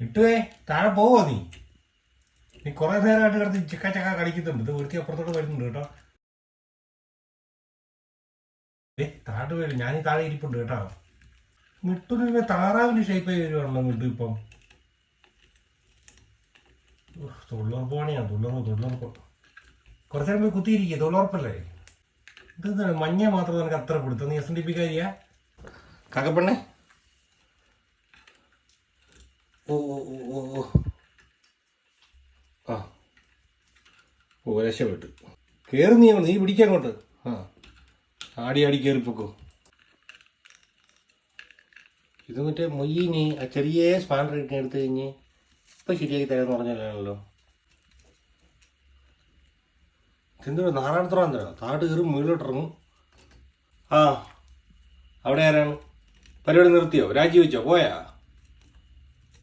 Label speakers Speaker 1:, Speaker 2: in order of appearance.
Speaker 1: ഇട്ടുവേ താഴെ പോവോ നീ കുറെ നേരമായിട്ട് കിടന്ന് ചക്ക കളിക്കുന്നുണ്ട്. ഇത് വീട്ടിൽ അപ്പുറത്തോട്ട് വരുന്നുണ്ട് കേട്ടോ. താഴോട്ട് വരും. ഞാൻ ഈ താഴെ ഇരിപ്പുണ്ട് കേട്ടോ. മിട്ടുനിന്നെ താറാവിന് ഷേപ്പായി വരുവാണല്ലോ മിട്ടു ഇപ്പം. തൊഴിലുറപ്പ് പണിയാണ്. തൊഴിലുറപ്പ് കുറച്ചു നേരം പോയി കുത്തിയിരിക്കുക. തൊഴിലുറപ്പല്ലേ ഇത്? മഞ്ഞ മാത്രം നിനക്ക് അത്ര കൊടുത്തു. നീ SNDP കാരിയാ കാക്കപ്പെണ്ണേ? ഓ ഓ ഓ ഓ ആ ഓ രക്ഷപ്പെട്ടു. കയറി നീ പിടിക്കങ്ങോട്ട്. ആടി കയറിപ്പോക്കോ. ഇത് മറ്റേ മൊയ്യിന് ആ ചെറിയ സ്പാൻഡർ ഇട്ട് എടുത്തു കഴിഞ്ഞ് ഇപ്പം ശരിയാക്കി തരാമെന്ന് പറഞ്ഞല്ലോ. എന്തൊരു നാരായണത്തുറ താട്ട് കയറി മുകളിലോട്ടിറങ്ങും. അവിടെ ആരാണ്? പരിപാടി നിർത്തിയോ? രാജിവെച്ചോ? പോയാ?